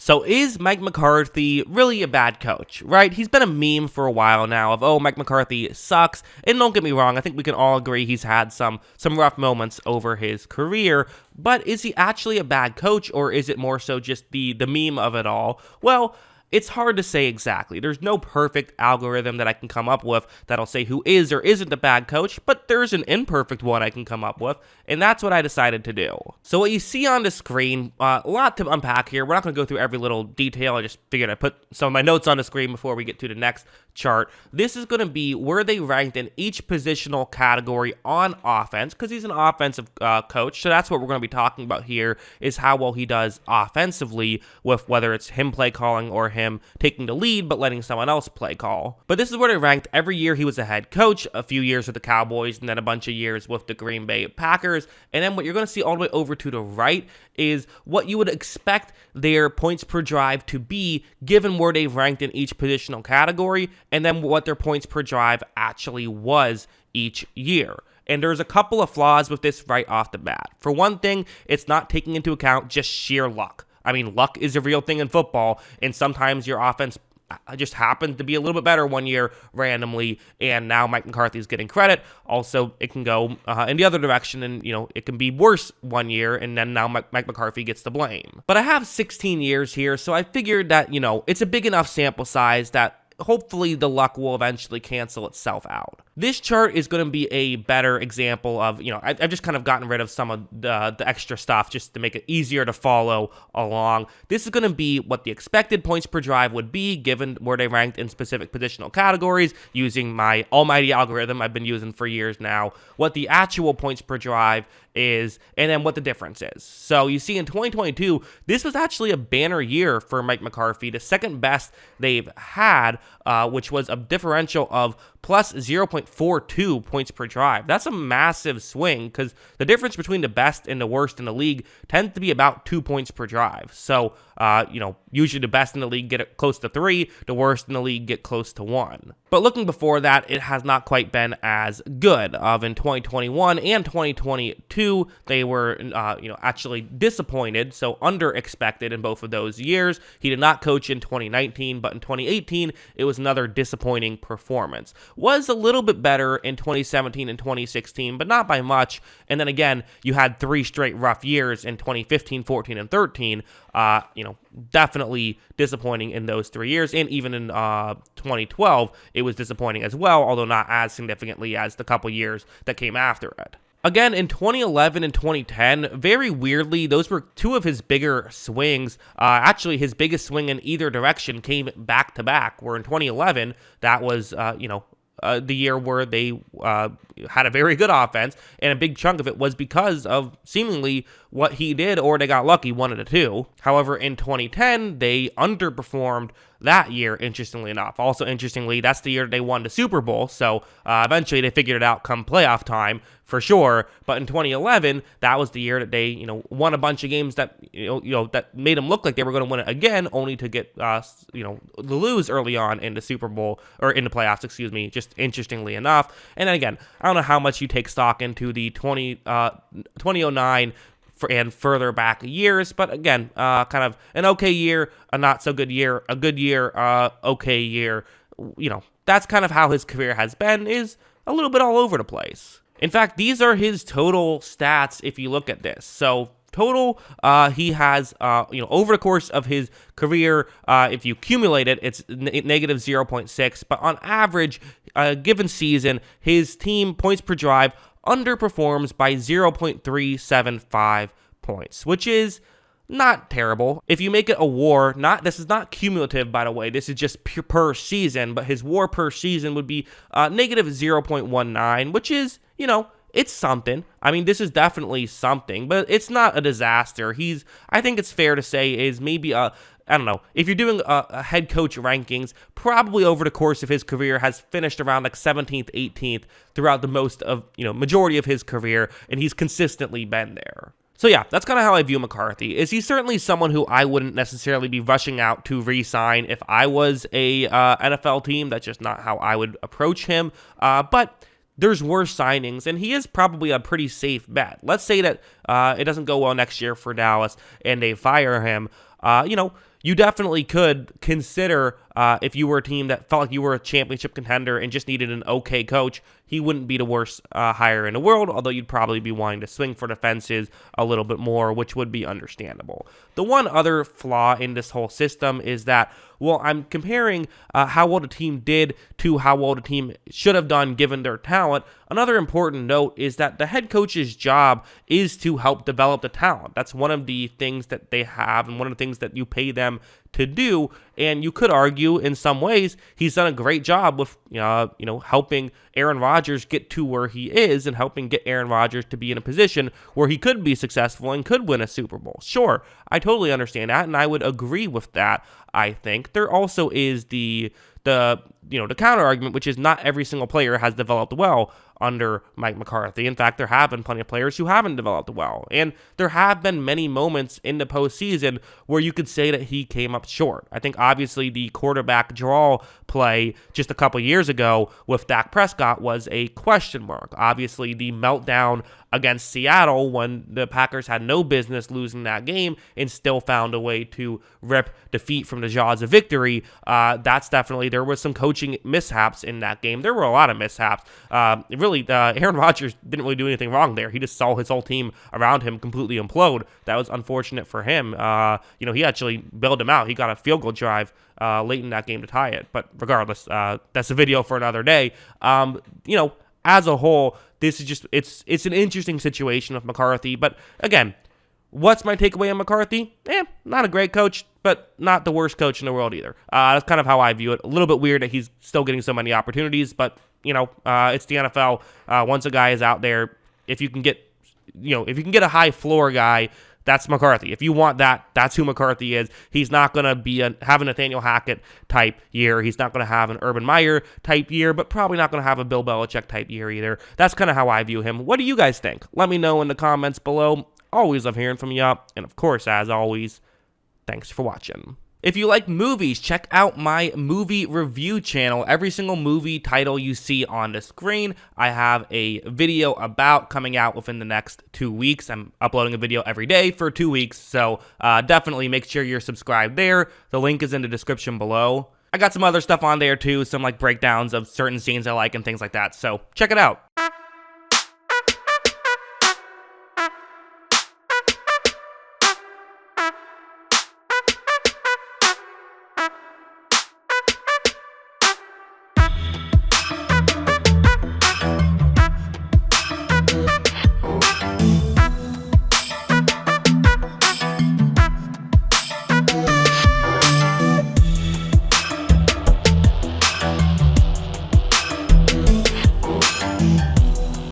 So is Mike McCarthy really a bad coach, right? He's been a meme for a while now of, oh, Mike McCarthy sucks. And don't get me wrong, I think we can all agree he's had some rough moments over his career. But is he actually a bad coach, or is it more so just the meme of it all? Well, it's hard to say exactly. There's no perfect algorithm that I can come up with that'll say who is or isn't a bad coach, but there's an imperfect one I can come up with, and that's what I decided to do. So what you see on the screen, a lot to unpack here. We're not going to go through every little detail. I just figured I'd put some of my notes on the screen before we get to the next chart. This is going to be where they ranked in each positional category on offense, because he's an offensive coach, so that's what we're going to be talking about here, is how well he does offensively, with whether it's him play calling or him taking the lead but letting someone else play call. But this is where they ranked every year he was a head coach, a few years with the Cowboys and then a bunch of years with the Green Bay Packers. And then what you're going to see all the way over to the right is what you would expect their points per drive to be given where they've ranked in each positional category, and then what their points per drive actually was each year. And there's a couple of flaws with this right off the bat. For one thing, it's not taking into account just sheer luck. I mean, luck is a real thing in football, and sometimes your offense just happens to be a little bit better one year randomly, and now Mike McCarthy's getting credit. Also, it can go in the other direction, and, it can be worse one year, and then now Mike McCarthy gets the blame. But I have 16 years here, so I figured that, it's a big enough sample size that hopefully the luck will eventually cancel itself out. This chart is going to be a better example of, I've just kind of gotten rid of some of the extra stuff just to make it easier to follow along. This is going to be what the expected points per drive would be given where they ranked in specific positional categories using my almighty algorithm I've been using for years now, what the actual points per drive is, and then what the difference is. So you see in 2022, this was actually a banner year for Mike McCarthy, the second best they've had, which was a differential of plus 0.42 points per drive. That's a massive swing because the difference between the best and the worst in the league tends to be about 2 points per drive. So, usually the best in the league get it close to 3, the worst in the league get close to 1. But looking before that, it has not quite been as good. In 2021 and 2022, they were, actually disappointed, so under-expected in both of those years. He did not coach in 2019, but in 2018, it was another disappointing performance. Was a little bit better in 2017 and 2016, but not by much. And then again, you had 3 straight rough years in 2015, 14, and 13. Definitely disappointing in those 3 years. And even in 2012, it was disappointing as well, although not as significantly as the couple years that came after it. Again, in 2011 and 2010, very weirdly, those were 2 of his bigger swings. Actually, his biggest swing in either direction came back to back, where in 2011, that was, the year where they had a very good offense, and a big chunk of it was because of seemingly what he did, or they got lucky, one of the two. However, in 2010, they underperformed that year, interestingly enough. Also, interestingly, that's the year they won the Super Bowl, so eventually they figured it out come playoff time, for sure. But in 2011, that was the year that they, won a bunch of games that, that made them look like they were going to win it again, only to get, lose early on in the Super Bowl, or in the playoffs, excuse me, just interestingly enough. And then again, I don't know how much you take stock into the 2009 and further back years, but again, kind of an okay year, a not so good year, a good year, okay year. That's kind of how his career has been, is a little bit all over the place. In fact, these are his total stats if you look at this. So total, he has, over the course of his career, if you accumulate it, it's negative 0.6. But on average, a given season, his team points per drive underperforms by 0.375 points, which is not terrible. If you make it a WAR, this is not cumulative, by the way, this is just per season, but his WAR per season would be negative 0.19, which is, it's something. I mean, this is definitely something, but it's not a disaster. I think it's fair to say, is maybe I don't know, if you're doing a head coach rankings, probably over the course of his career has finished around like 17th, 18th throughout the majority of his career, and he's consistently been there. So yeah, that's kind of how I view McCarthy. He's certainly someone who I wouldn't necessarily be rushing out to re-sign if I was a NFL team. That's just not how I would approach him. But there's worse signings, and he is probably a pretty safe bet. Let's say that it doesn't go well next year for Dallas, and they fire him. you definitely could consider if you were a team that felt like you were a championship contender and just needed an okay coach, he wouldn't be the worst hire in the world, although you'd probably be wanting to swing for the fences a little bit more, which would be understandable. The one other flaw in this whole system is that, well, I'm comparing how well the team did to how well the team should have done given their talent. Another important note is that the head coach's job is to help develop the talent. That's one of the things that they have and one of the things that you pay them to do. And you could argue in some ways he's done a great job with helping Aaron Rodgers get to where he is and helping get Aaron Rodgers to be in a position where he could be successful and could win a Super Bowl. Sure, I totally understand that, and I would agree with that. I think there also is the counter argument, which is not every single player has developed well under Mike McCarthy. In fact, there have been plenty of players who haven't developed well. And there have been many moments in the postseason where you could say that he came up short. I think obviously the quarterback draw play just a couple years ago with Dak Prescott was a question mark. Obviously the meltdown against Seattle when the Packers had no business losing that game and still found a way to rip defeat from the jaws of victory. That's definitely, there was some coaching mishaps in that game. There were a lot of mishaps. Aaron Rodgers didn't really do anything wrong there. He just saw his whole team around him completely implode. That was unfortunate for him. He actually bailed him out. He got a field goal drive late in that game to tie it. But regardless, that's a video for another day. As a whole, this is just, it's an interesting situation with McCarthy. But again, what's my takeaway on McCarthy? Not a great coach, but not the worst coach in the world either. That's kind of how I view it. A little bit weird that he's still getting so many opportunities, but it's the NFL. Once a guy is out there, if you can get a high floor guy, that's McCarthy. If you want that, that's who McCarthy is. He's not going to have a Nathaniel Hackett type year. He's not going to have an Urban Meyer type year, but probably not going to have a Bill Belichick type year either. That's kind of how I view him. What do you guys think? Let me know in the comments below. Always love hearing from you. And of course, as always, thanks for watching. If you like movies, check out my movie review channel. Every single movie title you see on the screen, I have a video about coming out within the next 2 weeks. I'm uploading a video every day for 2 weeks, so definitely make sure you're subscribed there. The link is in the description below. I got some other stuff on there too, some like breakdowns of certain scenes I like and things like that, so check it out.